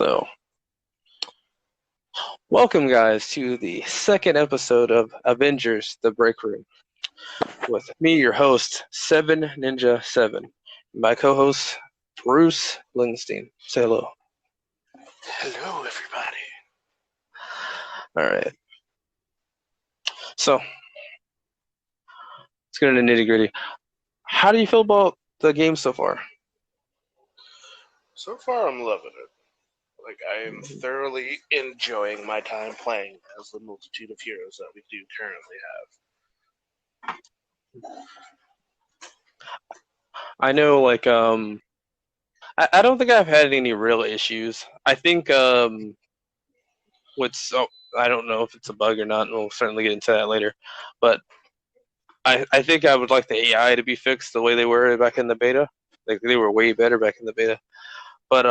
So, welcome, guys, to the second episode of Avengers: The Break Room with me, your host, Seven Ninja Seven, my co-host, Bruce Lindstein. Say hello. Hello, everybody. All right. So, let's get into nitty-gritty. How do you feel about the game so far? So far, I'm loving it. I am thoroughly enjoying my time playing as the multitude of heroes that we do currently I know, I don't think I've had any real issues. I think what's I don't know if it's a bug or not, and we'll certainly get into that later. But I think I would like the AI to be fixed the way they were back in the beta. Like they were way better back in the beta. But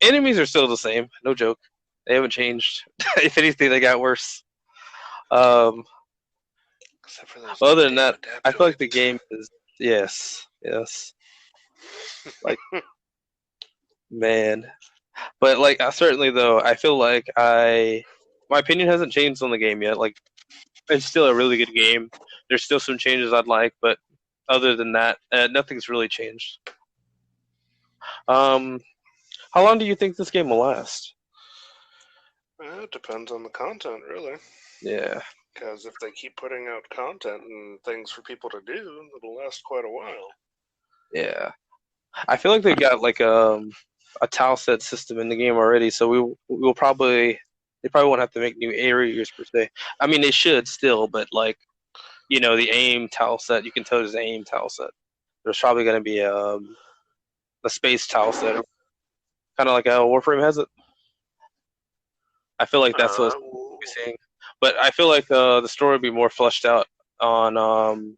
enemies are still the same. No joke. They haven't changed. If anything, they got worse. Um, except for those other than goddamn that, I feel like adaptoids. the game is yes. Like man, but like certainly though, I feel like my opinion hasn't changed on the game yet. Like it's still a really good game. There's still some changes I'd like, but other than that, nothing's really changed. Um, how long do you think this game will last? It depends on the content, really. Yeah, Because if they keep putting out content and things for people to do, it'll last quite a while. yeah. I feel like they've got like a tile set system in the game already, so we'll probably they probably won't have to make new areas per se. I mean, they should still, but like the aim tile set, you can tell there's an aim tile set. There's probably going to be a space tile set, kind of like how Warframe has it. I feel like that's what we're Well, seeing, but I feel like the story will be more fleshed out on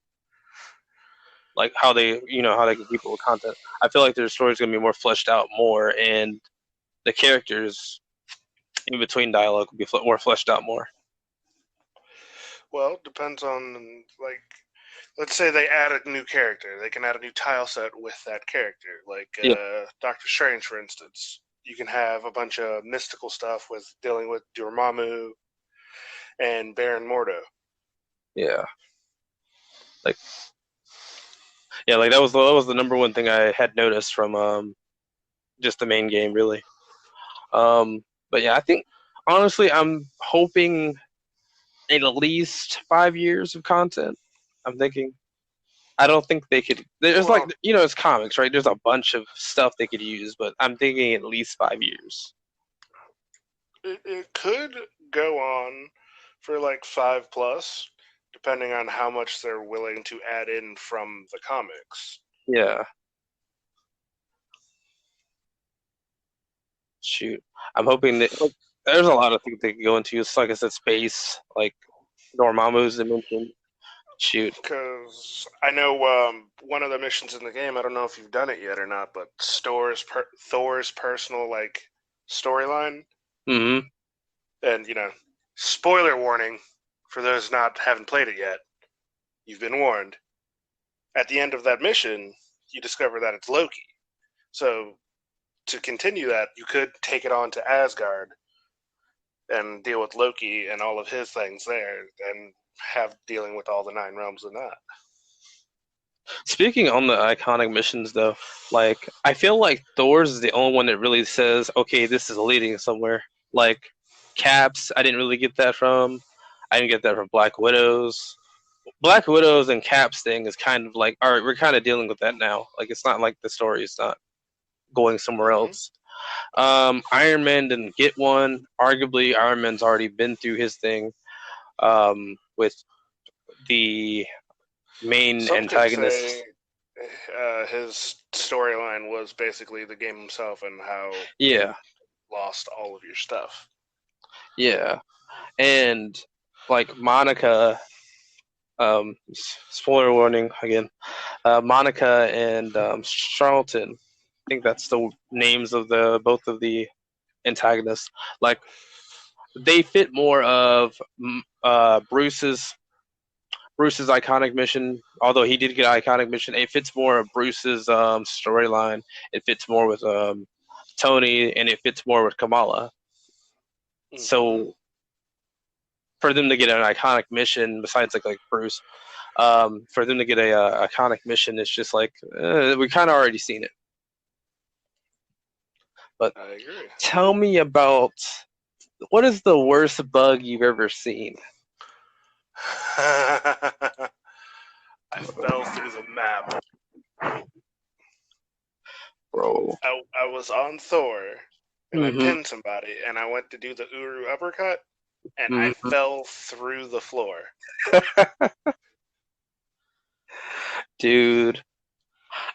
like how they can keep it with content. I feel like their story is going to be more fleshed out more, and the characters in between dialogue will be more fleshed out more. well, depends on, let's say they add a new character. They can add a new tile set with that character. Yeah, Doctor Strange, for instance. You can have a bunch of mystical stuff with dealing with Dormammu and Baron Mordo. yeah, like like that was the number one thing I had noticed from just the main game, really. But yeah, I think honestly, I'm hoping at least 5 years of content. I'm thinking. I don't think they could. There's like Well, it's comics, right? There's a bunch of stuff they could use, but I'm thinking at least 5 years. it could go on for like 5 plus, depending on how much they're willing to add in from the comics. Yeah, shoot. I'm hoping that like there's a lot of things they could go into. It's like I said, space, like Dormammu's dimension. Shoot. Because I know one of the missions in the game, I don't know if you've done it yet or not, but Thor's personal storyline. Mm-hmm. And spoiler warning for those not haven't played it yet. You've been warned. At the end of that mission, you discover that it's Loki. So to continue that, you could take it on to Asgard and deal with Loki and all of his things there, and have dealing with all the nine realms in that. Speaking on the iconic missions, though, like I feel like Thor's is the only one that really says, "Okay, this is leading somewhere." Like Caps, I didn't really get that from. I didn't get that from Black Widows. Black Widows and Caps thing is kind of like, all right, we're kind of dealing with that now. Like it's not like the story is not going somewhere Mm-hmm. else. Iron Man didn't get one. Arguably, Iron Man's already been through his thing with the main Some could antagonist. say his storyline was basically the game himself and how Yeah, you lost all of your stuff. yeah, and like Monica. Spoiler warning again. Monica and Charlton. I think that's the names of the both of the antagonists. Like they fit more of Bruce's iconic mission. Although he did get an iconic mission, it fits more of Bruce's storyline. It fits more with Tony, and it fits more with Kamala. Hmm. So for them to get an iconic mission, besides like Bruce, for them to get a iconic mission, it's just like we kind of already seen it. But I agree. tell me about what is the worst bug you've ever seen, I fell through the map. bro? I was on Thor, and I Hmm. pinned somebody, and I went to do the Uru uppercut, and I Hmm. fell through the floor. Dude,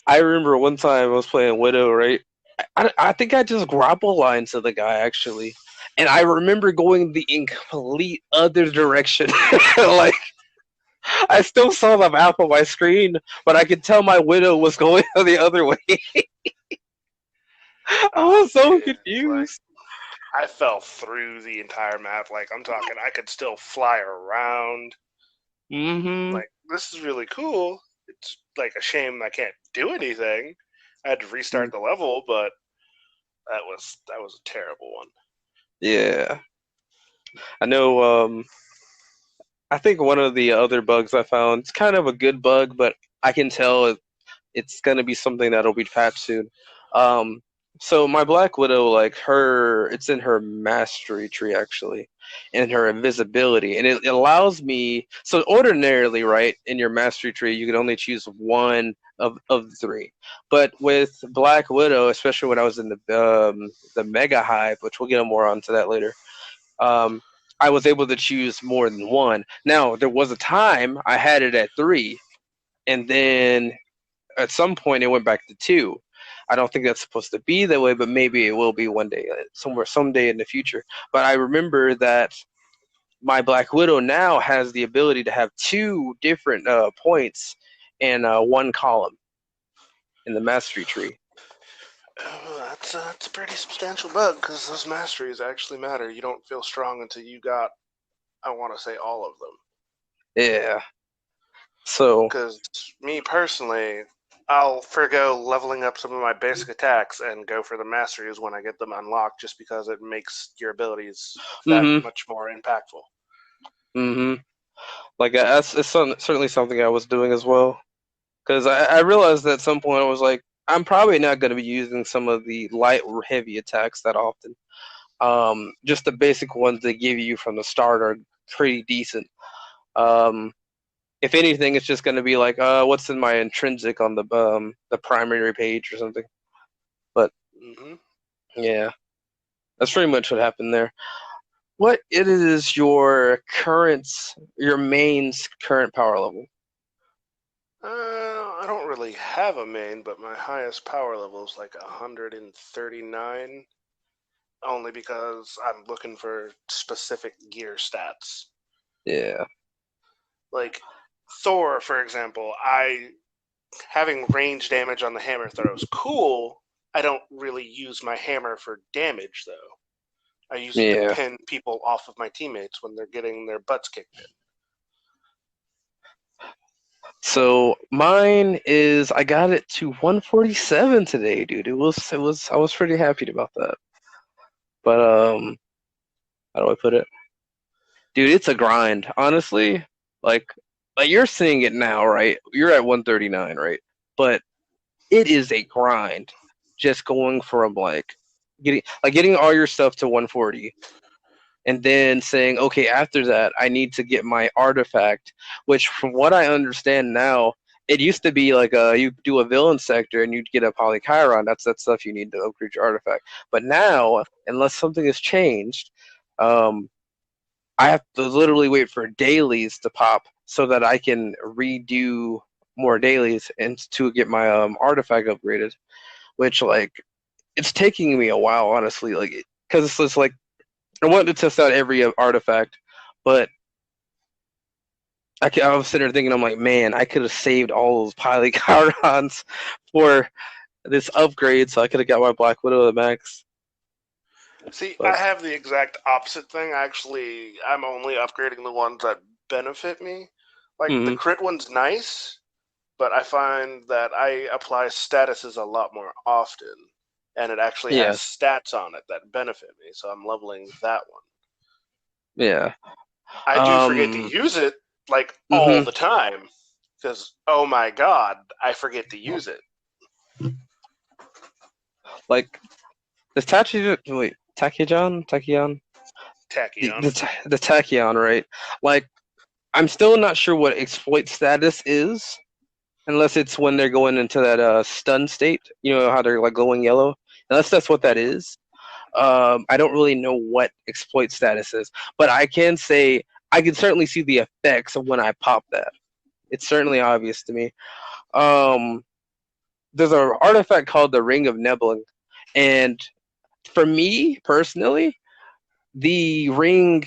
I remember one time I was playing Widow, right? I think I just grapple line to the guy actually, and I remember going the in complete other direction. Like I still saw the map on my screen, but I could tell my Widow was going the other way. I Oh was so man, like confused. I fell through the entire map. Like I'm talking, I could still fly around. Hmm. Like this is really cool. It's like a shame I can't do anything. I had to restart the level, but that was a terrible one. Yeah, I know. I think one of the other bugs I found, it's kind of a good bug, but I can tell it's gonna be something that'll be patched soon. Um, so my Black Widow, like her, it's in her mastery tree actually, and her invisibility, and it allows me. So ordinarily, right, in your mastery tree, you can only choose one of the three. But with Black Widow, especially when I was in the Mega Hive, which we'll get more onto that later, um, I was able to choose more than one. Now there was a time I had it at three, and then at some point it went back to two. I don't think that's supposed to be that way, but maybe it will be one day, somewhere, someday in the future. But I remember that my Black Widow now has the ability to have two different points in one column in the mastery tree. That's a pretty substantial bug because those masteries actually matter. You don't feel strong until you got, I want to say, all of them. Yeah. So. Because me personally, I'll forgo leveling up some of my basic attacks and go for the masteries when I get them unlocked, just because it makes your abilities that Mhm. much more impactful. Mhm. Like that's it's certainly something I was doing as well. Because I realized at some point I was like, I'm probably not going to be using some of the light or heavy attacks that often. Just the basic ones they give you from the start are pretty decent. Um, if anything, it's just going to be like, what's in my intrinsic on the primary page or something. But Hmm. yeah, that's pretty much what happened there. What it is your main current power level? I don't really have a main, but my highest power level is like 139, only because I'm looking for specific gear stats. Yeah, Like Thor, for example, I having range damage on the hammer throws cool. I don't really use my hammer for damage though. I use it to yeah. pin people off of my teammates when they're getting their butts kicked in. So mine is I got it to 147 today, dude. It was I was pretty happy about that. But how do I put it? Dude, it's a grind. Honestly, like like you're seeing it now, right? You're at 139, right? But it is a grind just going from getting all your stuff to 140 and then saying, okay, after that, I need to get my artifact, which from what I understand now, it used to be like you do a villain sector and you'd get a polychiron. That's that stuff you need to upgrade your artifact. But now, unless something has changed, um, I have to literally wait for dailies to pop so that I can redo more dailies and to get my artifact upgraded. Which like it's taking me a while, honestly, like because it's just like I wanted to test out every artifact, but I was sitting there thinking, I'm like, man, I could have saved all those polychirons for this upgrade, so I could have got my Black Widow at max. See, I But have the exact opposite thing. Actually, I'm only upgrading the ones that benefit me. Like the mm, crit one's nice, but I find that I apply statuses a lot more often. and it actually has Yes. stats on it that benefit me. So I'm leveling that one. Yeah. I do forget to Um. use it like all hmm the time because oh my god, I forget to use it. Like the Tachyon, Tachyon. the Tachyon, right? Like I'm still not sure what exploit status is, unless it's when they're going into that stun state. You know how they're like glowing yellow. Unless that's what that Mm-hmm. is. I don't really know what exploit status is, but I can say I can certainly see the effects of when I pop that. It's certainly obvious to me. Um, there's an artifact called the Ring of Nebula, and for me personally, the ring,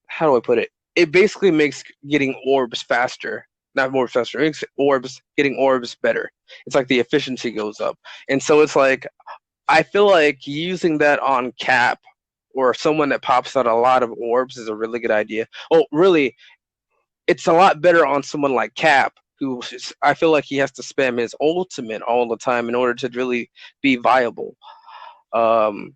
how do I put it? It basically makes getting orbs faster. Not more faster. It makes orbs getting orbs better. It's like the efficiency goes up. And so it's like I feel like using that on Cap or someone that pops out a lot of orbs is a really good idea. Oh, really, it's a lot better on someone like Cap, who I feel like he has to spam his ultimate all the time in order to really be viable. Um,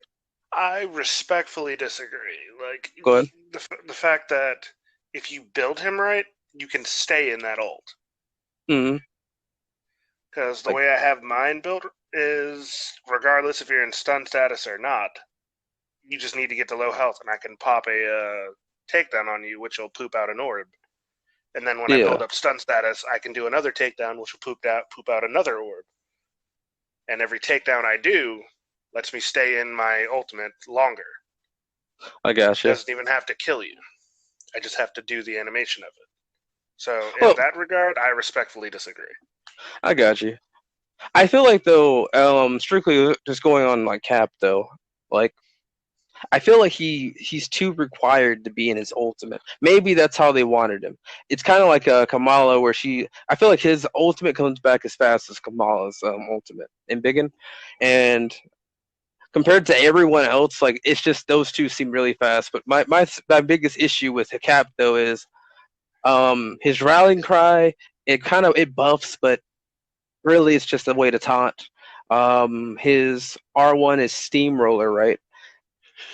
I respectfully disagree. Like Go ahead. the fact that if you build him right, you can stay in that ult. Mm-hmm. Because the Like, way I have mine built is, regardless if you're in stun status or not, you just need to get to low health, and I can pop a takedown on you, which will poop out an orb. And then when I yeah, build up stun status, I can do another takedown, which will poop out another orb. And every takedown I do lets me stay in my ultimate longer. I gotcha. Doesn't even have to kill you. I just have to do the animation of it. So in Well, that regard, I respectfully disagree. I got you. I feel like though, strictly just going on like Cap though, like I feel like he's too required to be in his ultimate. Maybe that's how they wanted him. It's kind of like Kamala, where I feel like his ultimate comes back as fast as Kamala's ultimate in Biggin, and compared to everyone else, like it's just those two seem really fast. But my biggest issue with Cap though is his rallying cry. It buffs, but really it's just a way to taunt. His R1 is Steamroller, right?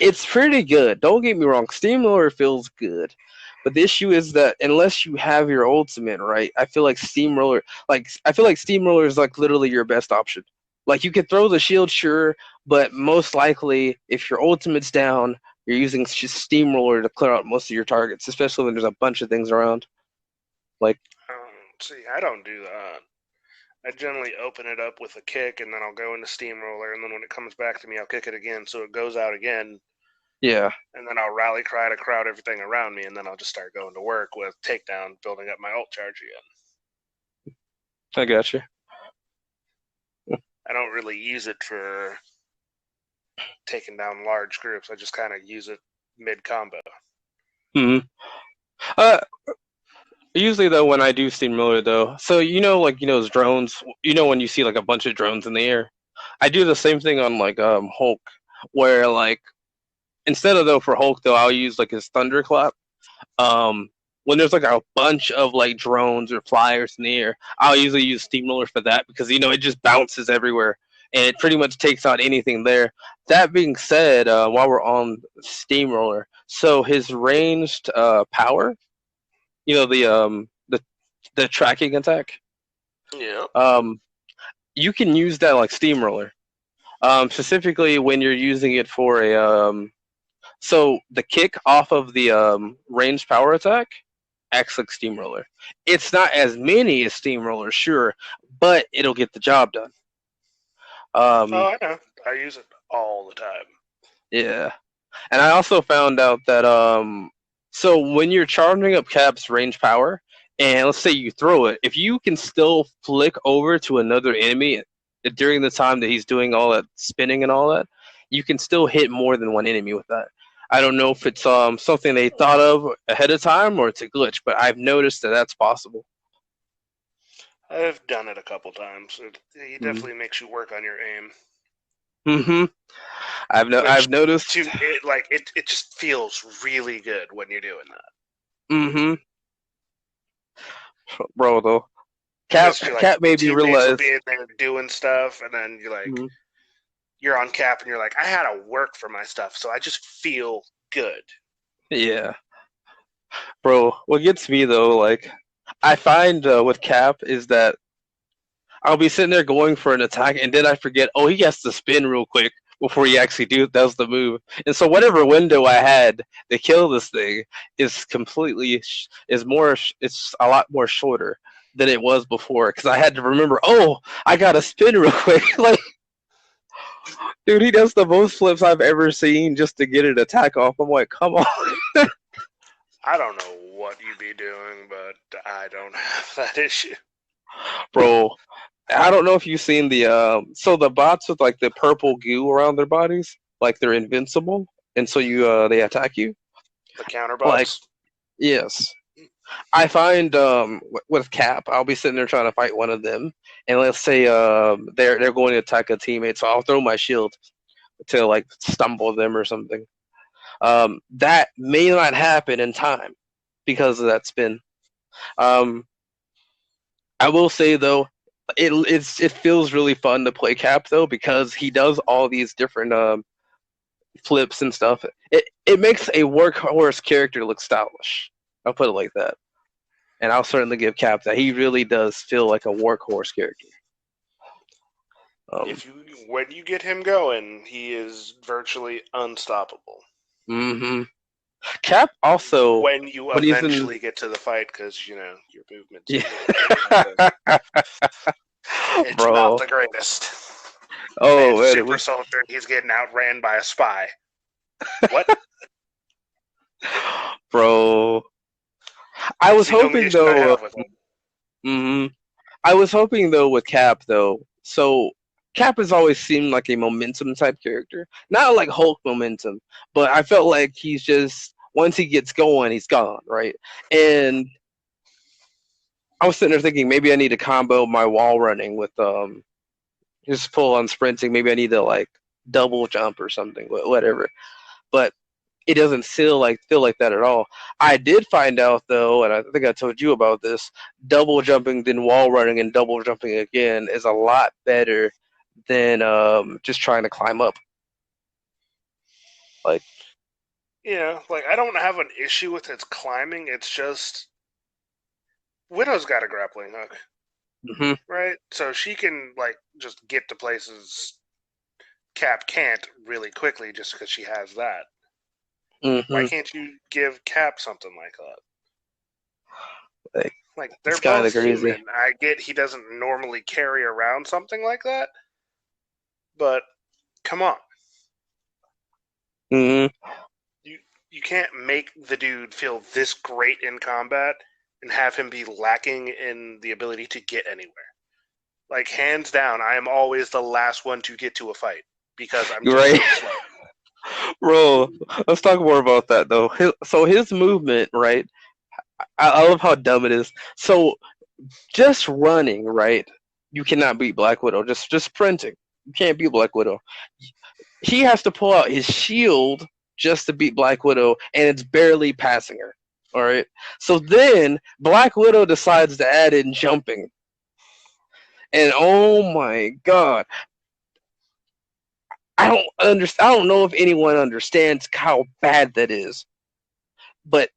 It's pretty good. Don't get me wrong. Steamroller feels good. But the issue is that unless you have your ultimate right, I feel like Steamroller is like literally your best option. Like you could throw the shield, sure, but most likely if your ultimate's down, you're using Steamroller to clear out most of your targets, especially when there's a bunch of things around. Like, See, I don't do that. I generally open it up with a kick, and then I'll go into Steamroller, and then when it comes back to me, I'll kick it again, so it goes out again, yeah, and then I'll rally cry to crowd everything around me, and then I'll just start going to work with takedown, building up my ult charge again. I got you. I don't really use it for taking down large groups. I just kind of use it mid combo. hmm Uh, Usually though, when I do Steamroller though, so like those drones, when you see like a bunch of drones in the air, I do the same thing on like Hulk, where like instead of though for Hulk though, I'll use like his thunderclap. Um, when there's like a bunch of like drones or flyers in the air, I'll usually use Steamroller for that because it just bounces everywhere and it pretty much takes out anything there. That being said, while we're on Steamroller, so his ranged power, the tracking attack, Yep. um, you can use that like Steamroller. Specifically when you're using it for a so the kick off of the ranged power attack acts like Steamroller. It's not as many as Steamroller, sure, but it'll get the job done. Oh, Um, I know. I use it all the time. yeah, and I also found out that so when you're charging up Cap's range power, and let's say you throw it, if you can still flick over to another enemy during the time that he's doing all that spinning and all that, you can still hit more than one enemy with that. I don't know if it's something they thought of ahead of time or it's a glitch, but I've noticed that that's possible. I've done it a couple times. He Mm-hmm. definitely makes you work on your aim, Mm-hmm. which I've noticed. it just feels really good when you're doing that. Mm-hmm. Bro, though, Because you're like Cap made me teammates will realize. be in there doing stuff, and then you're like, Mhm. you're on Cap and you're like, I had to work for my stuff, so I just feel good. Yeah, bro. What gets me though, like I find with Cap is that I'll be sitting there going for an attack, and then I forget. Oh, he has to spin real quick before he actually does the move. And so whatever window I had to kill this thing is completely is more. It's a lot more shorter than it was before because I had to remember. Oh, I got to spin real quick. Like, dude, he does the most flips I've ever seen just to get an attack off. I'm like, come on, I don't know what you be doing, but I don't have that issue. bro. I don't know if you've seen the so the bots with like the purple goo around their bodies, like they're invincible, and so you they attack you. The Like counterbots. yes, I find with Cap, I'll be sitting there trying to fight one of them, and let's say they're going to attack a teammate, so I'll throw my shield to like stumble them or something. That may not happen in time because of that spin. Um, I will say though, it feels really fun to play Cap though because he does all these different flips and stuff. It makes a workhorse character look stylish. I'll put it like that, and I'll certainly give Cap that. He really does feel like a workhorse character. Um, If you when you get him going, he is virtually unstoppable. hmm Cap also When you when he's in eventually get to the fight, because your movements yeah, are really it's not bro. the greatest. The Oh man's a man, super soldier and he's getting outran by a spy. What? bro. I was It's the only hoping issue I though. have with him. hmm I was hoping though with Cap though. So Cap has always seemed like a momentum type character, not like Hulk momentum, but I felt like he's just once he gets going, he's gone, right? And I was sitting there thinking maybe I need to combo my wall running with just full on sprinting. Maybe I need to like double jump or something, whatever. But it doesn't feel like that at all. I did find out though, and I think I told you about this. Double jumping, then wall running, and double jumping again is a lot better than just trying to climb up. Like, Like I don't have an issue with its climbing. It's just Widow's got a grappling hook, hmm right? So she can like just get to places Cap can't really quickly just because she has that. Why hmm can't you give Cap something like that? like Like it's they're kind both of crazy. human. I get he doesn't normally carry around something like that, but come on. hmm You you can't make the dude feel this great in combat and have him be lacking in the ability to get anywhere. Like hands down, I am always the last one to get to a fight because I'm You're just right, so slow. bro. Let's talk more about that though. So his movement, right? I love how dumb it is. So just running, right? You cannot beat Black Widow. Just sprinting, you can't beat Black Widow. He has to pull out his shield just to beat Black Widow, and it's barely passing her. All right. So then Black Widow decides to add in jumping, and oh my god, I don't understand. I don't know if anyone understands how bad that is, but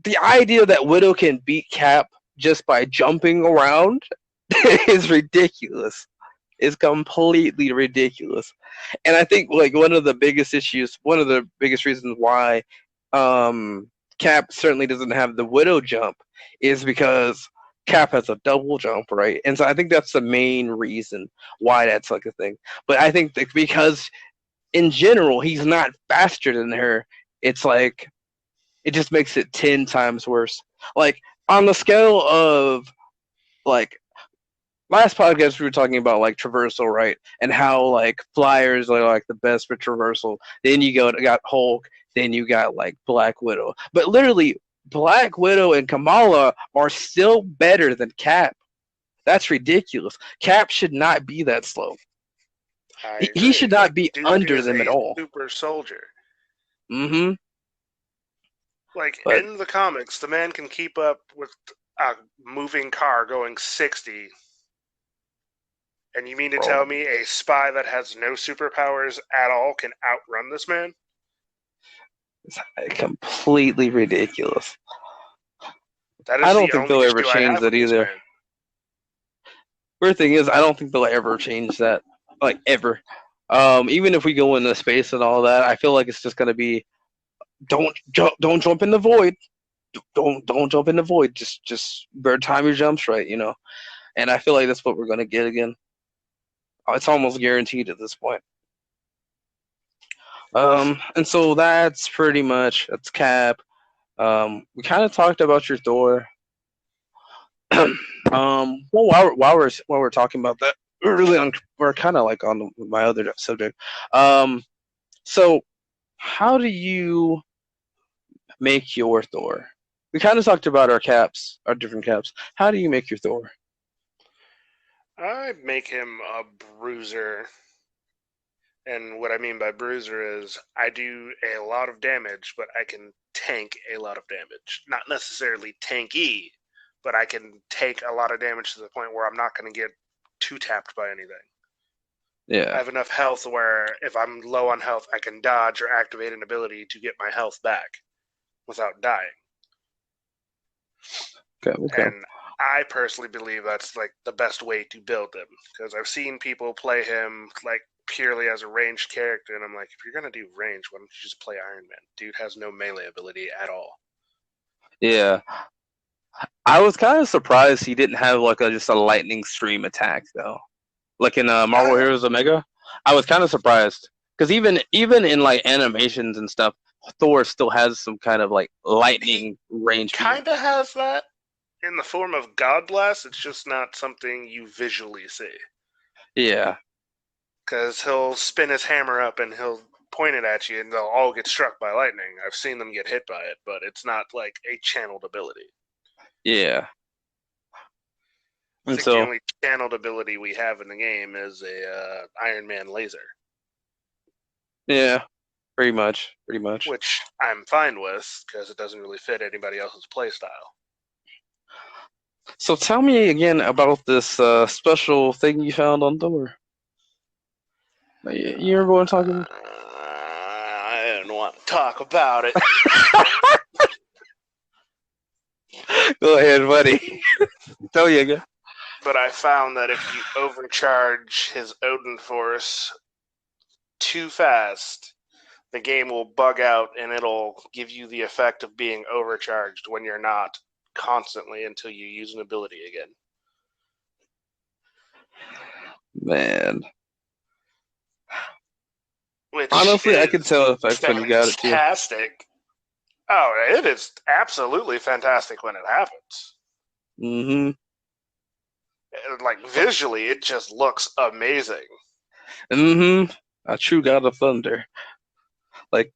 the idea that Widow can beat Cap just by jumping around is ridiculous. Is completely ridiculous. And I think like one of the biggest reasons why Cap certainly doesn't have the Widow jump is because Cap has a double jump, right? And so I think that's the main reason why that's like a thing. But I think that because in general he's not faster than her, it's like it just makes it 10 times worse. Like on the scale of like last podcast we were talking about like traversal, right? And how like flyers are like the best for traversal. Then you got Hulk, then you got like Black Widow. But literally Black Widow and Kamala are still better than Cap. That's ridiculous. Cap should not be that slow. I He should agree. not Like, be dude under is them at a all. super soldier. Mm-hmm. Like, But in the comics, the man can keep up with a moving car going 60 And you mean to tell Bro, me a spy that has no superpowers at all can outrun this man? it's completely ridiculous. That I is don't the think only they'll ever issue I change have that with this either. man. Weird thing is, I don't think they'll ever change that, like ever. Even if we go into space and all that, I feel like it's just gonna be don't jump in the void, don't jump in the void. Just better time your jumps right, you know. And I feel like that's what we're gonna get again. It's almost guaranteed at this point. And so that's pretty much that's Cap. We kind of talked about your Thor. Well, while we're talking about that, we're kind of like on my other subject. So how do you make your Thor? We kind of talked about our caps, our different caps. How do you make your Thor? I make him a bruiser. And what I mean by bruiser is I do a lot of damage, but I can tank a lot of damage. Not necessarily tanky, but I can take a lot of damage to the point where I'm not going to get too tapped by anything. I Yeah. have enough health where if I'm low on health, I can dodge or activate an ability to get my health back without dying. Okay. Okay. And I personally believe that's like the best way to build him because I've seen people play him like purely as a ranged character, and I'm like, if you're gonna do range, why don't you just play Iron Man? Dude has no melee ability at all. Yeah. I was kind of surprised he didn't have like just a lightning stream attack though. Like in Marvel I Heroes Omega, I was kind of surprised because even in like animations and stuff, Thor still has some kind of like he lightning range to him. kind of has that in the form of God Blast. It's just not something you visually see Yeah, because he'll spin his hammer up and he'll point it at you, and they'll all get struck by lightning. I've seen them get hit by it, but it's not like a channeled ability. yeah, I and think the so only channeled ability we have in the game is a Iron Man laser, yeah, pretty much. which I'm fine with because it doesn't really fit anybody else's playstyle. So tell me again about this special thing you found on Thor. You remember what I'm talking about? I didn't want to talk about it, Go ahead, buddy. Tell you again. but I found that if you overcharge his Odin Force too fast, the game will bug out and it'll give you the effect of being overcharged when you're not constantly until you use an ability again. Man, Which honestly, I could is tell the effects when you got it too. fantastic. Oh, it is absolutely fantastic when it happens. Mm-hmm. Like visually, it just looks amazing. Mm-hmm. A true god of thunder. Like,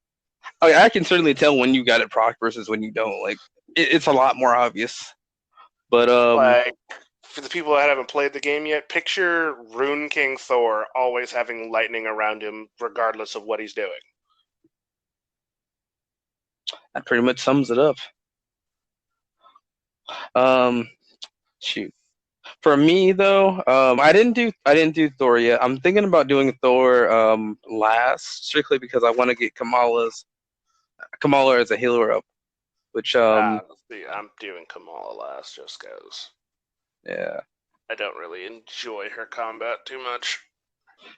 I can certainly tell when you got it proc versus when you don't. Like, it's a lot more obvious. But Like for the people that haven't played the game yet, picture Rune King Thor always having lightning around him, regardless of what he's doing. that pretty much sums it up. Um, shoot. For me though, I didn't do Thor yet. I'm thinking about doing Thor last, strictly because I want to get Kamala as a healer up. Which See, I'm doing Kamala last just because yeah, I don't really enjoy her combat too much.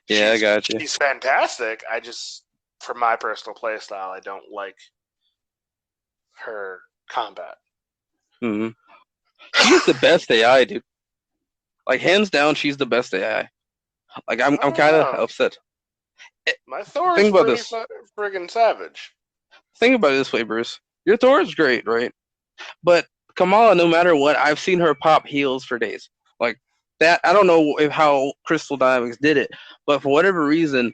yeah, I She's got you. she's fantastic. I just, for my personal playstyle, I don't like her combat. Hmm. She is the best AI, dude. Like hands down, she's the best AI. Like I I'm don't kind of know. upset. My Thor is Think about pretty this. friggin' savage. Think about it this way, Bruce. Your Thor is great, right? But Kamala, no matter what, I've seen her pop heals for days. Like that, I don't know how Crystal Dynamics did it, but for whatever reason,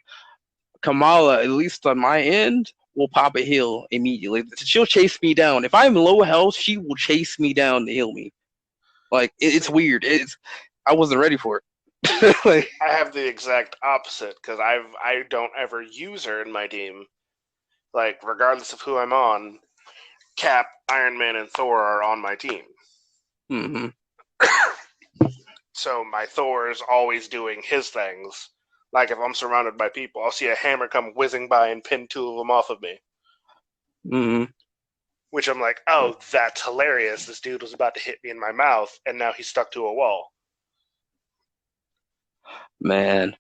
Kamala, at least on my end, will pop a heal immediately. She'll chase me down. If I'm low health, she will chase me down to heal me. Like it's See, weird. I wasn't ready for it. Like I have the exact opposite because I don't ever use her in my team. Like regardless of who I'm on, Cap, Iron Man, and Thor are on my team. hmm So my Thor is always doing his things. Like if I'm surrounded by people, I'll see a hammer come whizzing by and pin two of them off of me. Hmm. Which I'm like, oh, that's hilarious. This dude was about to hit me in my mouth, and now he's stuck to a wall. Man,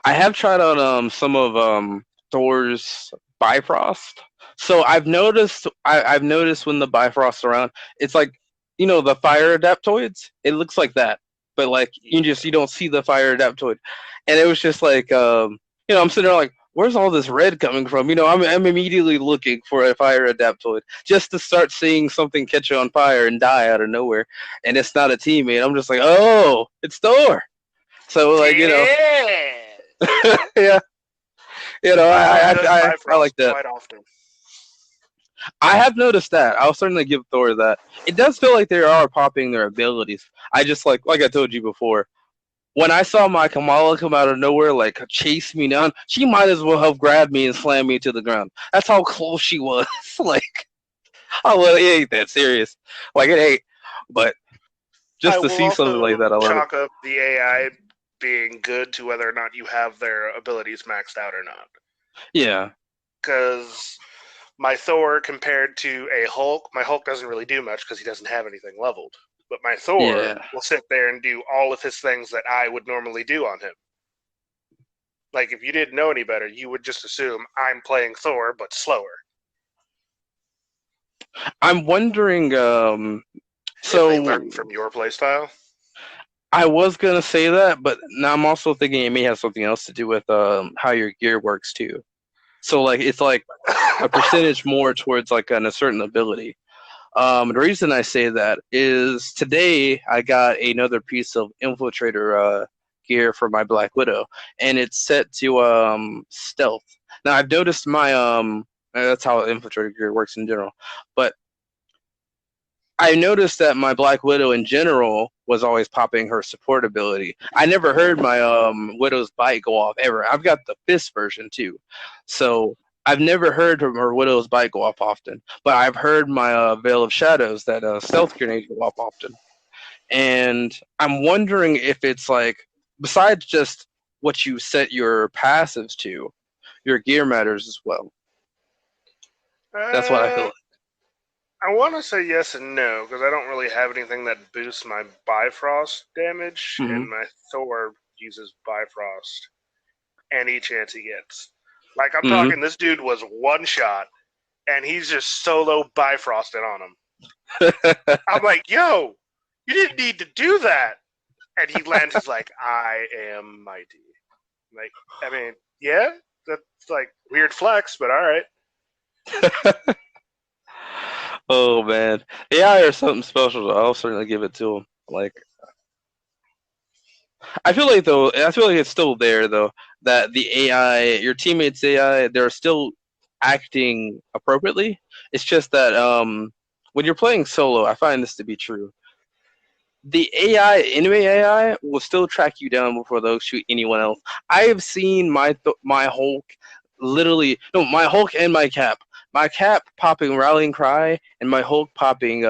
I have tried out some of Thor's Bifrost. So I've noticed when the Bifrost's around, it's like the fire adaptoids. It looks like that, but like you don't see the fire adaptoid, and it was just like I'm sitting there like, where's all this red coming from? I'm immediately looking for a fire adaptoid just to start seeing something catch on fire and die out of nowhere, and it's not a teammate. I'm just like, oh, it's Thor. So like Yeah! yeah. Thor does I like Bifrost that. quite often. I have noticed that. I'll certainly give Thor that. It does feel like they are popping their abilities. I just like I told you before. When I saw my Kamala come out of nowhere, like chase me down, she might as well have grabbed me and slammed me to the ground. That's how close she was. Like, oh well, it ain't that serious. Like it ain't. But I just to will see something like also that, I love it. chalk up the AI being good to whether or not you have their abilities maxed out or not. Yeah. Because my Thor compared to a Hulk, my Hulk doesn't really do much because he doesn't have anything leveled. But my Thor Yeah. will sit there and do all of his things that I would normally do on him. Like if you didn't know any better, you would just assume I'm playing Thor but slower. I'm wondering. If they So learn from your playstyle. I was gonna say that, but now I'm also thinking it may have something else to do with how your gear works too. So like it's like a percentage more towards like a certain ability. The reason I say that is today I got another piece of infiltrator gear for my Black Widow, and it's set to stealth. Now I've noticed my that's how infiltrator gear works in general, but I noticed that my Black Widow in general was always popping her support ability. I never heard my Widow's bite go off ever. I've got the fist version too, so I've never heard her Widow's bite go off often. But I've heard my Veil of Shadows, that stealth grenade, go off often. And I'm wondering if it's like, besides just what you set your passives to, your gear matters as well. That's what I feel uh, like. I want to say yes and no because I don't really have anything that boosts my Bifrost damage, Hmm. and my Thor uses Bifrost any chance he gets. Like I'm Hmm. talking, this dude was one shot, and he's just solo Bifrosted on him. I'm like, yo, you didn't need to do that, and he lands. He's like, I am mighty. Like, I mean, yeah, that's like weird flex, but all right. Oh man, AI or something special. I'll certainly give it to him. Like I feel like it's still there though. That the AI, your teammates' AI, they're still acting appropriately. It's just that when you're playing solo, I find this to be true. The enemy AI, will still track you down before they'll shoot anyone else. I have seen my Hulk, literally no, my Hulk and my Cap popping Rallying Cry and my Hulk popping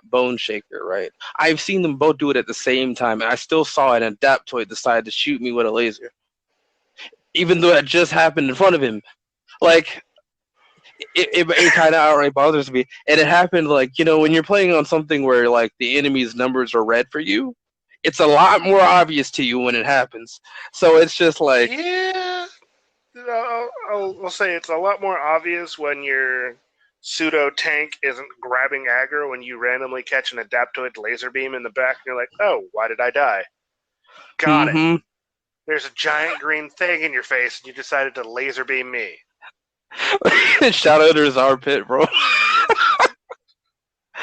Bone Shaker. Right, I've seen them both do it at the same time, and I still saw an Adaptoid decide to shoot me with a laser, even though that just happened in front of him. Like it kind of outright bothers me. And it happened like, when you're playing on something where like the enemy's numbers are red for you, it's a lot more obvious to you when it happens. So it's just like, Yeah, I'll say it's a lot more obvious when your pseudo tank isn't grabbing aggro when you randomly catch an Adaptoid laser beam in the back and you're like, oh, why did I die? Got it. mm-hmm. There's a giant green thing in your face and you decided to laser beam me. Shout out to his armpit, bro.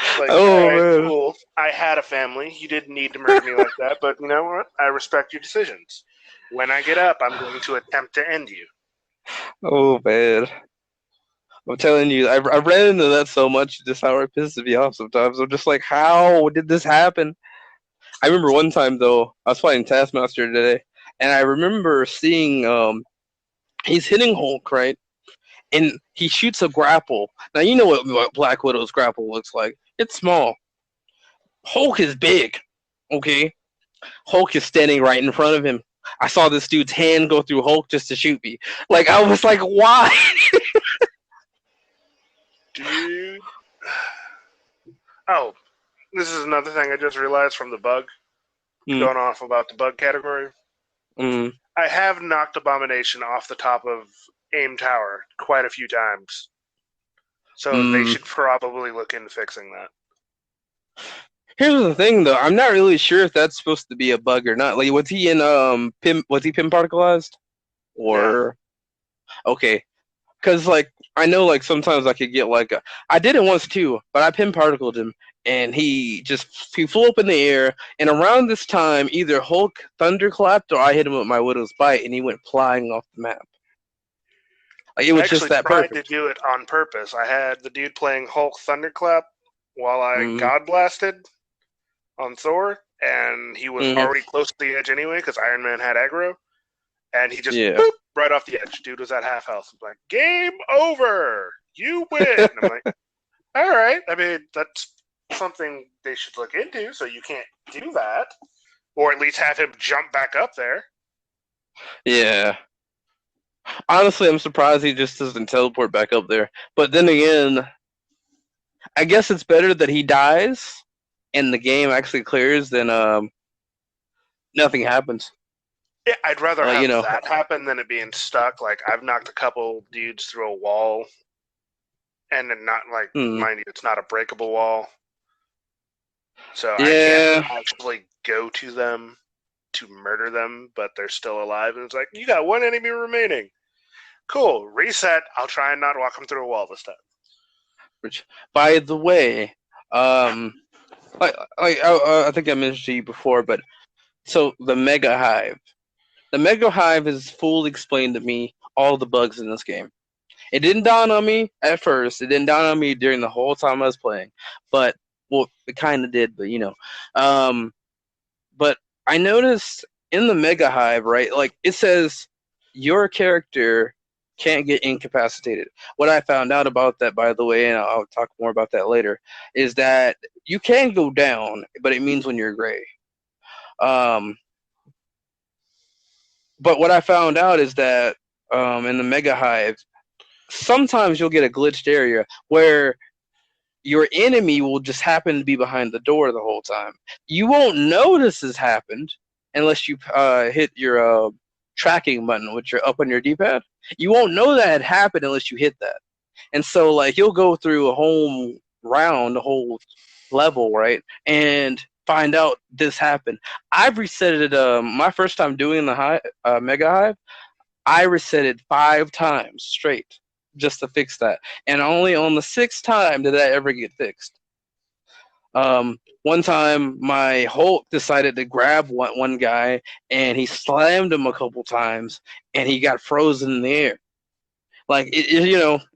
It's like, all Oh right, man. cool. I had a family. You didn't need to murder me like that, but you know what? I respect your decisions. When I get up, I'm going to attempt to end you. Oh man. I'm telling you, I ran into that so much, just how it pisses me off sometimes. I'm just like, how did this happen? I remember one time though, I was fighting Taskmaster today, and I remember seeing he's hitting Hulk, right? And he shoots a grapple. Now you know what Black Widow's grapple looks like. It's small. Hulk is big. Okay. Hulk is standing right in front of him. I saw this dude's hand go through Hulk just to shoot me. Like I was like, why? Dude. Oh, this is another thing I just realized from the bug. Mm, Going off about the bug category. mm, I have knocked Abomination off the top of Aim Tower quite a few times. So they mm. should probably look into fixing that. Here's the thing, though. I'm not really sure if that's supposed to be a bug or not. Like, was he in pim? Was he pin particleized? Yeah. Or okay, because like I know like sometimes I could get like I did it once too, but I pin particled him and he flew up in the air. And around this time, either Hulk thunderclapped or I hit him with my Widow's Bite, and he went flying off the map. Like it I was just actually that tried to perfect. do it on purpose. I had the dude playing Hulk Thunderclap while I Mm-hmm. God Blasted on Thor, and he was Mm-hmm. already close to the edge anyway because Iron Man had aggro, and he just Yeah. boop right off the edge. Dude was at half health. I'm like, game over. You win. I'm like, all right. I mean, that's something they should look into. So you can't do that, or at least have him jump back up there. Yeah. Honestly, I'm surprised he just doesn't teleport back up there. But then again, I guess it's better that he dies and the game actually clears than nothing happens. Yeah, I'd rather You have know. that happen than it being stuck. Like I've knocked a couple dudes through a wall, and then not like Hmm. mind you, it's not a breakable wall, so I can't Yeah. actually go to them to murder them, but they're still alive. And it's like you got one enemy remaining. Cool, reset. I'll try and not walk them through a wall this time. Which, by the way, um, I think I mentioned to you before, but so the Mega Hive. The Mega Hive has fully explained to me all the bugs in this game. It didn't dawn on me at first. It didn't dawn on me during the whole time I was playing, but well, it kind of did. But um, but I noticed in the Mega Hive, right? Like it says your character can't get incapacitated. What I found out about that, by the way, and I'll talk more about that later, is that you can go down, but it means when you're gray. Um, but what I found out is that in the Mega Hive, sometimes you'll get a glitched area where your enemy will just happen to be behind the door the whole time. You won't know this has happened unless you hit your tracking button, which are up on your D-pad. You won't know that had happened unless you hit that. And so, like, you'll go through a whole round, a whole level, right, and find out this happened. I've reset it. My first time doing the Mega Hive, I reset it 5 times straight just to fix that, and only on the 6th time did that ever get fixed. One time, my Hulk decided to grab one guy, and he slammed him a couple times, and he got frozen in the air. Like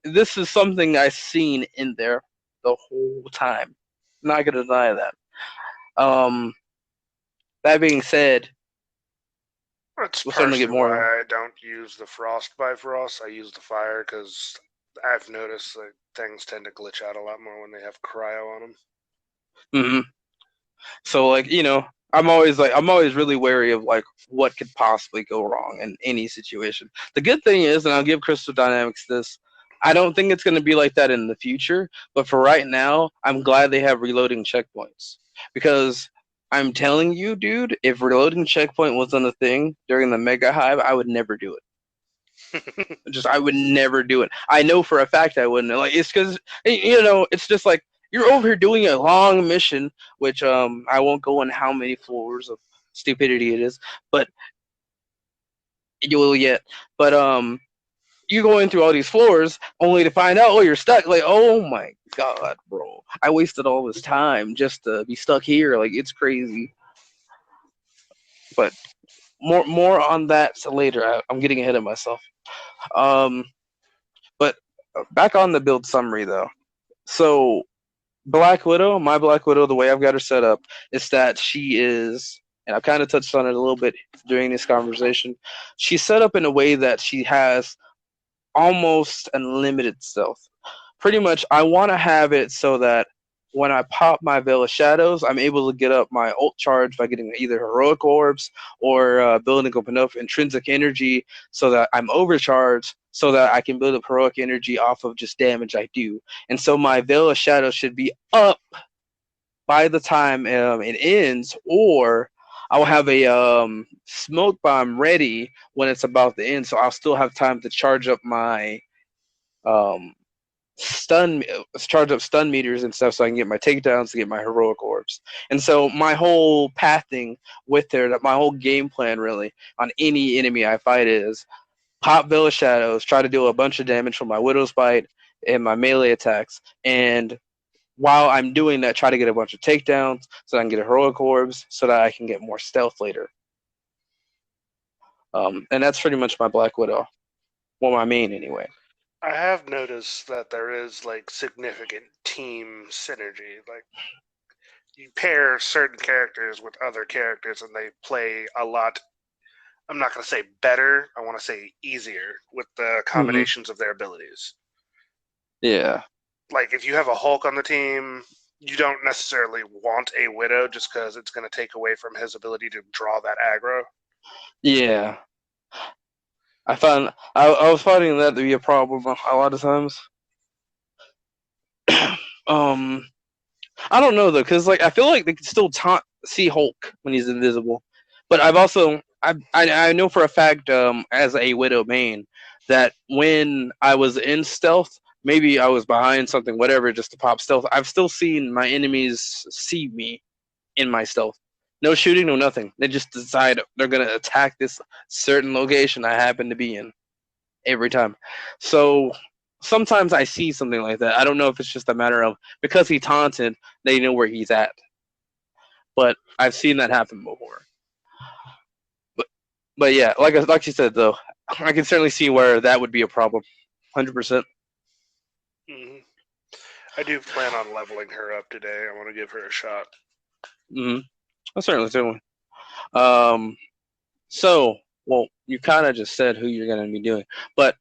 this is something I've seen in there the whole time. Not gonna deny that. Um, that being said, That's we're starting to get partially more. why I don't use the Frost Bifrost. I use the Fire because I've noticed that things tend to glitch out a lot more when they have cryo on them. Mhm. So like I'm always really wary of like what could possibly go wrong in any situation. The good thing is, and I'll give Crystal Dynamics this, I don't think it's going to be like that in the future. But for right now, I'm glad they have reloading checkpoints because I'm telling you, dude, if reloading checkpoint wasn't a thing during the Mega Hive, I would never do it. Just I would never do it. I know for a fact I wouldn't. Like it's because it's just like you're over here doing a long mission, which I won't go on how many floors of stupidity it is, but you will yet. But you're going through all these floors only to find out you're stuck. Like oh my god, bro, I wasted all this time just to be stuck here. Like it's crazy. But more on that later. I'm getting ahead of myself. Um, but back on the build summary though. So Black Widow, my Black Widow, the way I've got her set up is that she is, and I've kind of touched on it a little bit during this conversation. She's set up in a way that she has almost unlimited stealth. Pretty much, I want to have it so that when I pop my Veil of Shadows, I'm able to get up my ult charge by getting either heroic orbs or building up enough intrinsic energy so that I'm overcharged, so that I can build up heroic energy off of just damage I do. And so my Veil of Shadows should be up by the time it ends, or I'll have a smoke bomb ready when it's about to end, so I'll still have time to charge up my um, stun charge up stun meters and stuff so I can get my takedowns to get my heroic orbs. And so my whole pathing with there, that my whole game plan really on any enemy I fight is pop Veil of Shadows, try to do a bunch of damage from my Widow's Bite and my melee attacks, and while I'm doing that, try to get a bunch of takedowns so I can get heroic orbs so that I can get more stealth later. And that's pretty much my Black Widow. Well, my main anyway. I have noticed that there is like significant team synergy. Like you pair certain characters with other characters and they play a lot. I'm not going to say better, I want to say easier with the Mm-hmm. combinations of their abilities. Yeah. Like if you have a Hulk on the team, you don't necessarily want a Widow just because it's going to take away from his ability to draw that aggro. Yeah. I was finding that to be a problem a lot of times. um, I don't know though, because like I feel like they can still see Hulk when he's invisible, but I know for a fact as a Widow main that when I was in stealth, maybe I was behind something, whatever, just to pop stealth. I've still seen my enemies see me in my stealth. No shooting, no nothing. They just decide they're gonna attack this certain location I happen to be in every time. So sometimes I see something like that. I don't know if it's just a matter of because he taunted, they know where he's at. But I've seen that happen before. But but yeah, like you said though, I can certainly see where that would be a problem. 100%. Mm-hmm. I do plan on leveling her up today. I want to give her a shot. Mm-hmm. Oh, certainly. Um. So, well, you kind of just said who you're going to be doing, but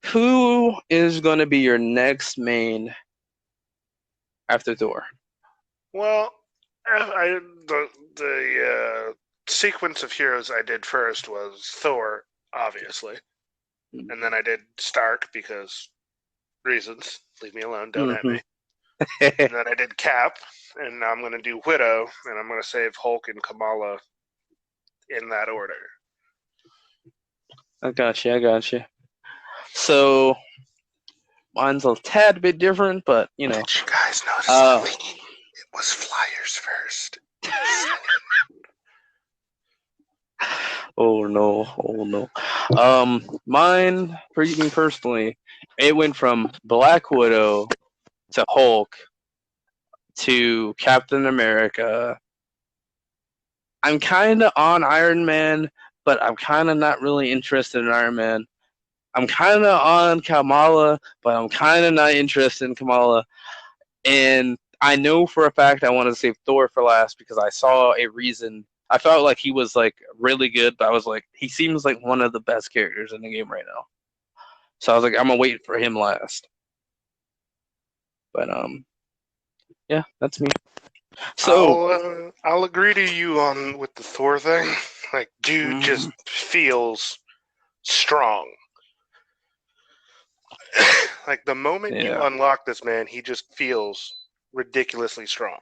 who is going to be your next main after Thor? Well, the sequence of heroes I did first was Thor, obviously, and then I did Stark because reasons. Leave me alone. Don't at Mm-hmm. me. And then I did Cap, and now I'm going to do Widow, and I'm going to save Hulk and Kamala in that order. I got you. So mine's a tad bit different, but you know. Did you guys notice the Uh, theme? It was Flyers first. oh no. Mine, for me personally, it went from Black Widow to Hulk to Captain America. I'm kind of on Iron Man, but I'm kind of not really interested in Iron Man. I'm kind of on Kamala, but I'm kind of not interested in Kamala. And I know for a fact I want to save Thor for last because I saw a reason. I felt like he was like really good, but I was like, he seems like one of the best characters in the game right now. So I was like, I'm gonna wait for him last. But yeah, that's me. So I'll agree to you on with the Thor thing. Like, dude just mm, feels strong. Like the moment you yeah, unlock this man, he just feels ridiculously strong.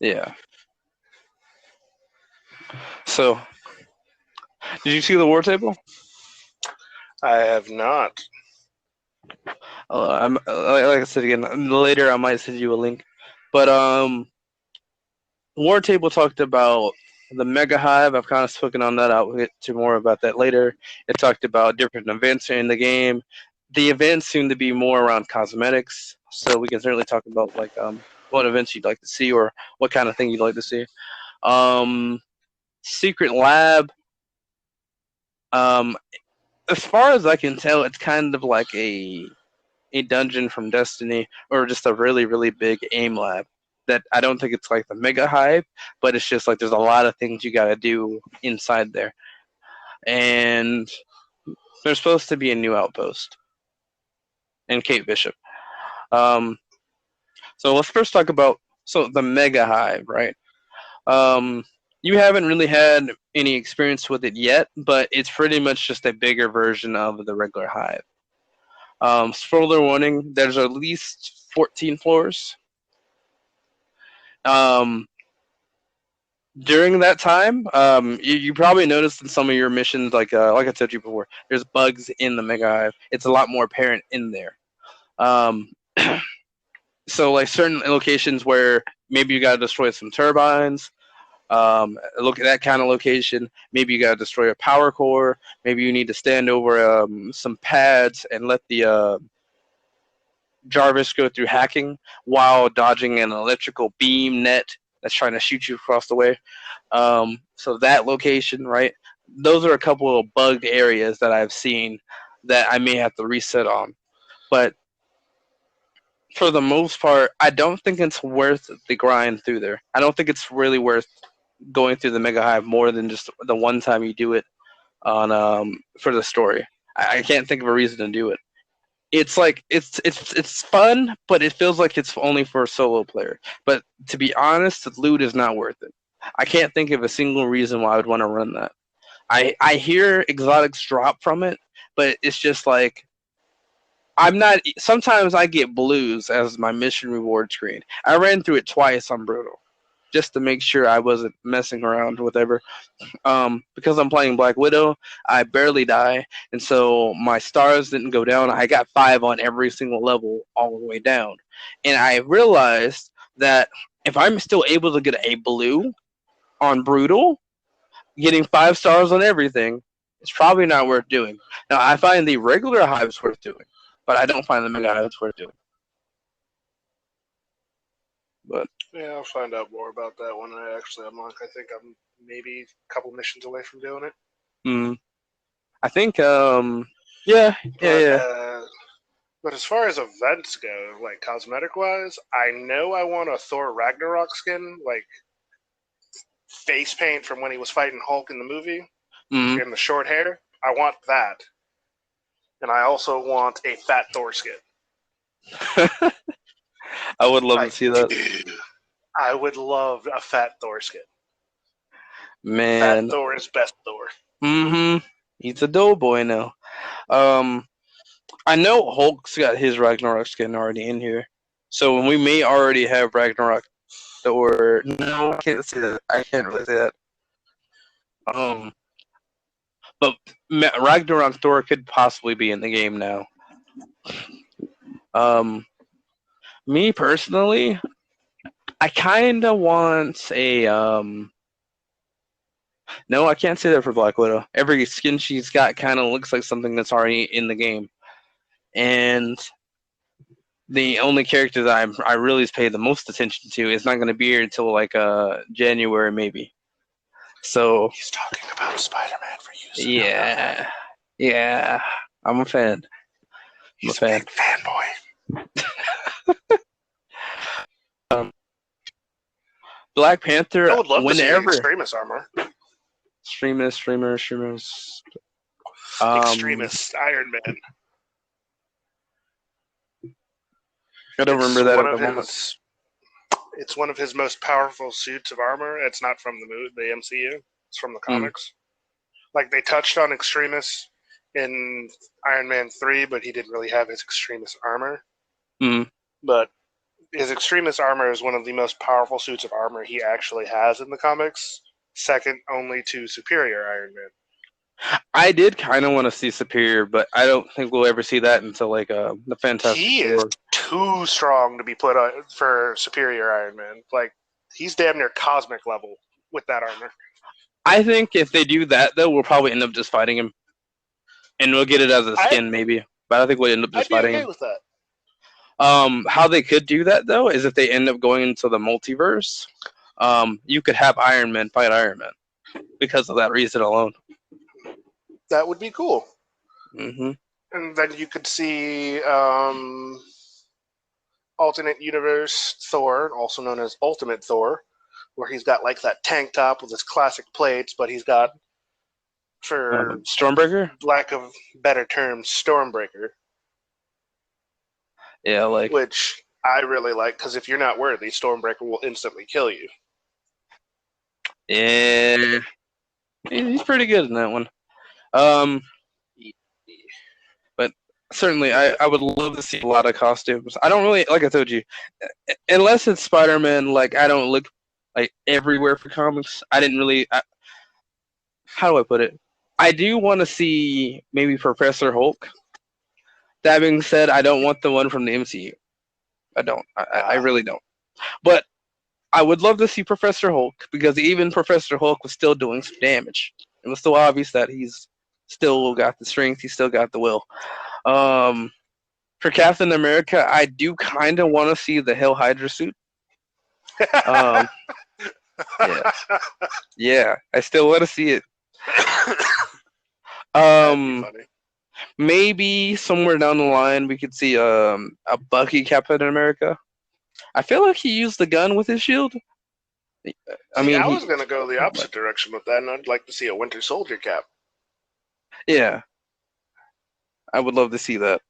yeah. So did you see the war table? I have not. I'm like I said again later. I might send you a link. But war table talked about the mega hive. I've kind of spoken on that. I'll get to more about that later. It talked about different events in the game. The events seem to be more around cosmetics, so we can certainly talk about like what events you'd like to see or what kind of thing you'd like to see. Um, Secret lab. Um, as far as I can tell, it's kind of like a dungeon from Destiny or just a really big aim lab. That I don't think it's like the mega hype, but it's just like there's a lot of things you got to do inside there. And there's supposed to be a new outpost in Kate Bishop. Um, So let's first talk about the Mega Hive, right? Um, you haven't really had any experience with it yet, but it's pretty much just a bigger version of the regular Hive. Spoiler warning: there's at least 14 floors. Um, During that time, you probably noticed in some of your missions, like I told you before, there's bugs in the Mega Hive. It's a lot more apparent in there. Um, so like certain locations where maybe you gotta destroy some turbines. Look at that kind of location. Maybe you gotta destroy a power core. Maybe you need to stand over some pads and let the Jarvis go through hacking while dodging an electrical beam net that's trying to shoot you across the way. So that location, right? Those are a couple of bugged areas that I've seen that I may have to reset on. But for the most part, I don't think it's worth the grind through there. I don't think it's really worth going through the Mega Hive more than just the one time you do it on for the story. I can't think of a reason to do it. It's like it's fun, but it feels like it's only for a solo player. But to be honest, the loot is not worth it. I can't think of a single reason why I would want to run that. I hear exotics drop from it, but it's just like I'm not. Sometimes I get blues as my mission reward screen. I ran through it twice on brutal, just to make sure I wasn't messing around with whatever. Because I'm playing Black Widow, I barely die, and so my stars didn't go down. I got 5 on every single level all the way down, and I realized that if I'm still able to get a blue on brutal, getting 5 stars on everything, it's probably not worth doing. Now I find the regular hives worth doing, but I don't find the mega hives worth doing. But Yeah, I'll find out more about that when I actually unlock. I think I'm maybe a couple missions away from doing it. mm, I think yeah, yeah, But yeah. but as far as events go, like cosmetic wise, I know I want a Thor Ragnarok skin, like face paint from when he was fighting Hulk in the movie, Mm. and the short hair. I want that, and I also want a Fat Thor skin. I would love to I see that. do. I would love a Fat Thor skin. Fat Man. Thor is best Thor. Mm-hmm. He's a doughboy now. Um, I know Hulk's got his Ragnarok skin already in here, so we may already have Ragnarok. Or no, I can't say that. I can't really say that. Um, but Ragnarok Thor could possibly be in the game now. Um, Me personally, I kind of want a No, I can't say that for Black Widow. Every skin she's got kind of looks like something that's already in the game, and the only character that I really pay the most attention to is not going to be here until like January maybe. So He's talking about Spider-Man for you. yeah, yeah, I'm a fan. I'm a He's a fan. big fanboy. Um, Black I Panther, would love to see whenever Extremis armor. streamers. Um, Extremis Iron Man. I don't remember It's that one at the of moment. his. It's one of his most powerful suits of armor. It's not from the MCU. It's from the Mm, comics. Like they touched on Extremis in Iron Man 3, but he didn't really have his Extremis armor. mm. But his Extremis armor is one of the most powerful suits of armor he actually has in the comics, second only to Superior Iron Man. I did kind of want to see Superior, but I don't think we'll ever see that until like the Fantastic He is Four. too strong to be put on for Superior Iron Man. Like he's damn near cosmic level with that armor. I think if they do that though, we'll probably end up just fighting him, and we'll get it as a I skin maybe. But I think we'll end up just I'd be fighting okay him. with that. How they could do that though is if they end up going into the multiverse. You could have Iron Man fight Iron Man because of that reason alone. That would be cool. Hmm. And then you could see alternate universe Thor, also known as Ultimate Thor, where he's got like that tank top with his classic plates, but he's got, for Stormbreaker. lack of better terms, Stormbreaker, Yeah, like which I really like, because if you're not worthy, Stormbreaker will instantly kill you. Yeah, he's pretty good in that one. Um, but certainly, I would love to see a lot of costumes. I don't really, like I told you, unless it's Spider-Man. Like I don't look like everywhere for comics. I didn't really. How do I put it? I do want to see maybe Professor Hulk. That being said, I don't want the one from the MCU. I don't. I really don't. But I would love to see Professor Hulk because even Professor Hulk was still doing some damage. It was still obvious that he's still got the strength. He's still got the will. Um, for Captain America, I do kind of want to see the Hell Hydra suit. Um, yeah, yeah, I still want to see it. That'd be Um, funny. maybe somewhere down the line we could see a Bucky Captain America. I feel like he used the gun with his shield. I See, mean, I he, was going to go the but opposite direction with that, and I'd like to see a Winter Soldier cap. yeah, I would love to see that.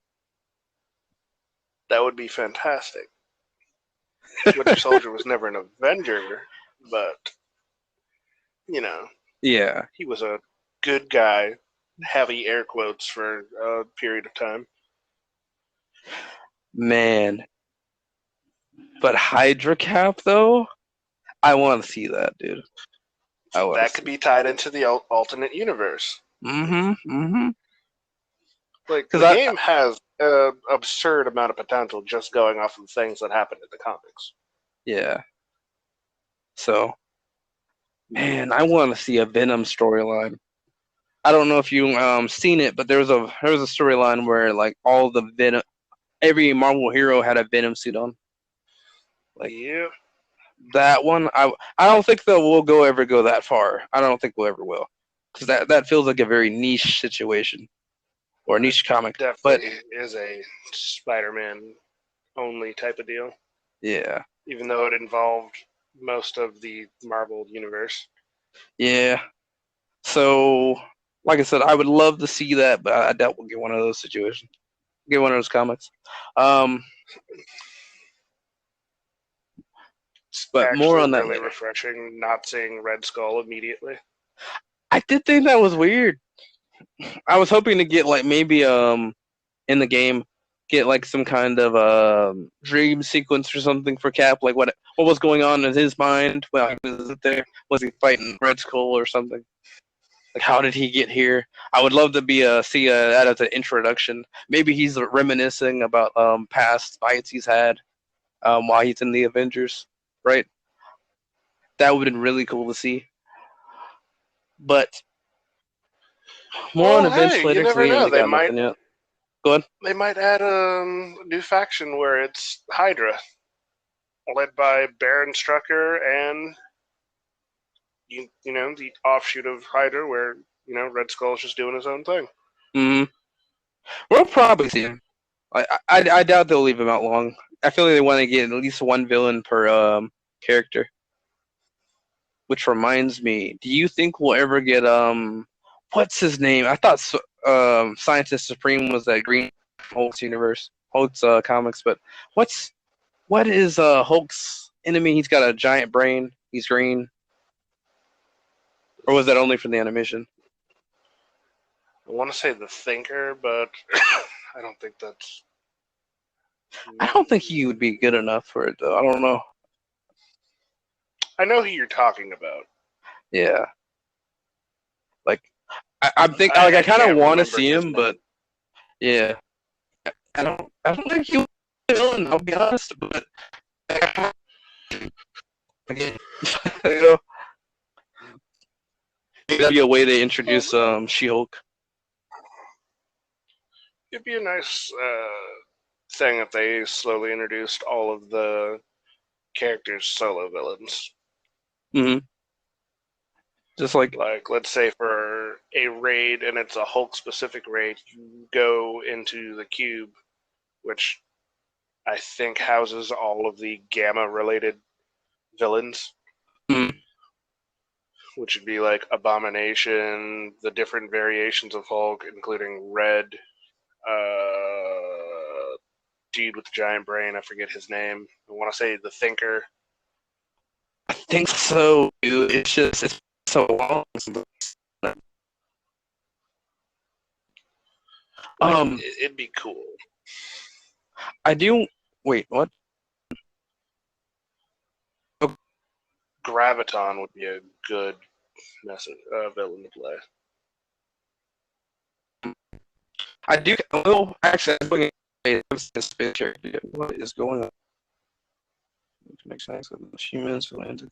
That would be fantastic. Winter Soldier was never an Avenger, but, you know, Yeah, he was a good guy, heavy air quotes for a period of time. man. But Hydra Cap though, I want to see that, dude. I want to That could see. be tied into the alternate universe. Mm-hmm. Mm-hmm. Like, Because the game has an absurd amount of potential just going off of things that happened in the comics. yeah. So, man, I want to see a Venom storyline. I don't know if you seen it, but there was a storyline where like all the Venom, every Marvel hero had a Venom suit on. Like Yeah, that one, I don't think that we'll ever go that far. I don't think we'll ever will, because that feels like a very niche situation or a that niche comic. But definitely is a Spider-Man only type of deal, yeah, even though it involved most of the Marvel universe. yeah. So, like I said, I would love to see that, but I doubt we'll get one of those situations. Get one of those comics. Um, It's but more actually on that really later. refreshing not seeing Red Skull immediately. I did think that was weird. I was hoping to get like maybe in the game get like some kind of dream sequence or something for Cap, like what was going on in his mind while he was there. Was he fighting Red Skull or something? Like how did he get here? I would love to be see that as an introduction. Maybe he's reminiscing about past fights he's had while he's in the Avengers, right? That would have been really cool to see. But more on Well, events hey, you later because never we ain't know. really got nothing yet. Go ahead. They might add a new faction where it's Hydra, led by Baron Strucker and you know the offshoot of Hydra, where Red Skull's just doing his own thing. Mm-hmm. We'll probably see him. I doubt they'll leave him out long. I feel like they want to get at least one villain per character. Which reminds me, do you think we'll ever get what's his name? I thought Scientist Supreme was that Green Hulk's universe, Hulk's comics, but what is Hulk's enemy? He's got a giant brain. He's green, or was that only from the animation? I want to say the Thinker, but I don't think that's. I don't think he would be good enough for it though. I don't know. I know who you're talking about. Yeah, like I'm think like I I kind of can't want to remember see his him, name. but yeah, I don't think he'll be a villain. I'll be honest, but again, you know, maybe that'd be a way to Well, introduce She-Hulk. it'd be a nice thing if they slowly introduced all of the characters' solo villains. Mm-hmm. Just like, Like, let's say for a raid and it's a Hulk specific raid, you go into the cube, which I think houses all of the Gamma related villains, mm, which would be like Abomination, the different variations of Hulk, including Red, dude with the giant brain. I forget his name. I want to say the Thinker. I think so, dude. It's so long. Like Um, it'd be cool. I do. Wait, what? Graviton would be a good villain to play. I do. Well, actually, I'm looking at space character. What is going on? Make sense of humans who land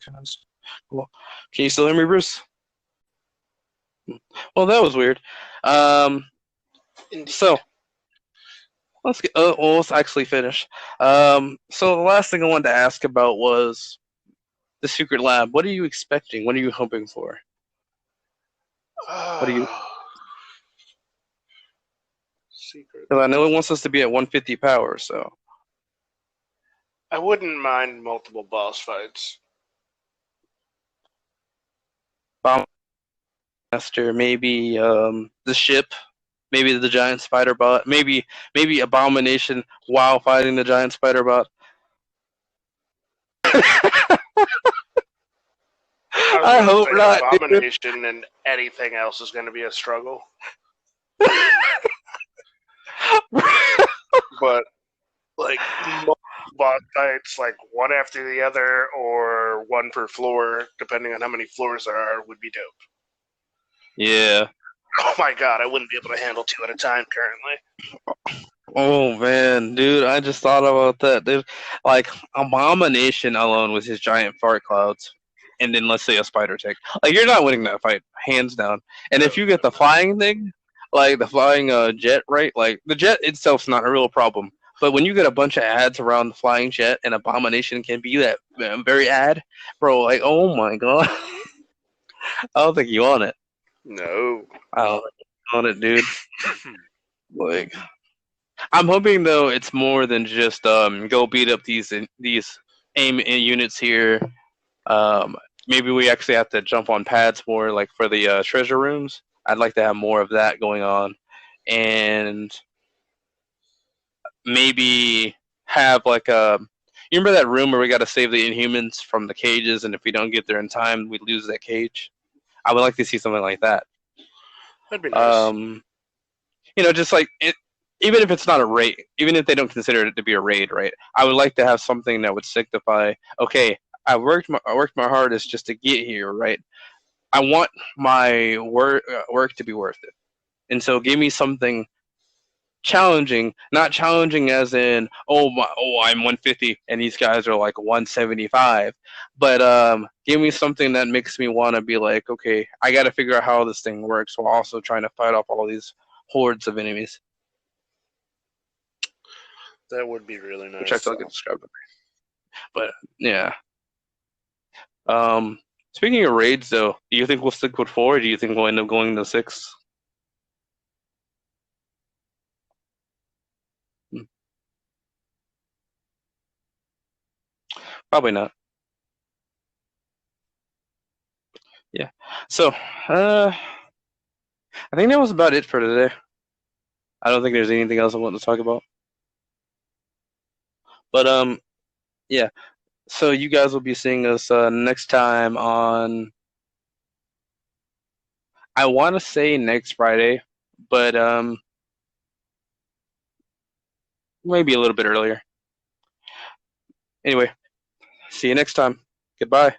Cool. Can you still hear me, Bruce? Well, that was weird. Indeed. So let's get. Well, let's actually finish. So the last thing I wanted to ask about was the secret lab. What are you expecting? What are you hoping for? What do you? Secret. Because I know it wants us to be at 150 power. So I wouldn't mind multiple boss fights. bomb master, maybe the ship, maybe the giant spider bot, maybe abomination while fighting the giant spider bot. I was I gonna hope say not, dude. Abomination and anything else is gonna be a struggle. But like boss fights, like one after the other or one per floor, depending on how many floors there are, would be dope. Yeah. Oh my god, I wouldn't be able to handle two at a time currently. Oh man, dude, I just thought about that, dude. Like Abomination alone with his giant fart clouds, and then let's say a spider tick. Like you're not winning that fight, hands down. And if you get the flying thing, like the flying jet, right? Like the jet itself's not a real problem. But when you get a bunch of ads around the flying jet, and Abomination can be that very ad, bro. Like, oh my god, I don't think you on it. No. I don't think you on it, dude. Like. I'm hoping though it's more than just go beat up these aim units here. Um, Maybe we actually have to jump on pads more, like for the treasure rooms. I'd like to have more of that going on, and maybe have like a. You remember that room where we got to save the Inhumans from the cages, and if we don't get there in time, we lose that cage. I would like to see something like that. That'd be nice. Um, just like it, even if it's not a raid, even if they don't consider it to be a raid, right? I would like to have something that would signify, okay, I worked my hardest just to get here, right? I want my work to be worth it, and so give me something challenging, not challenging as in I'm 150 and these guys are like 175, but give me something that makes me want to be like, okay, I got to figure out how this thing works while also trying to fight off all these hordes of enemies. That would be really Which I nice. feel like it described it. But yeah. Speaking of raids, though, do you think we'll stick with 4? Or do you think we'll end up going to 6? Hmm. Probably not. Yeah. So, I think that was about it for today. I don't think there's anything else I want to talk about. But yeah. So you guys will be seeing us next time on. I want to say next Friday, but maybe a little bit earlier. Anyway, see you next time. Goodbye.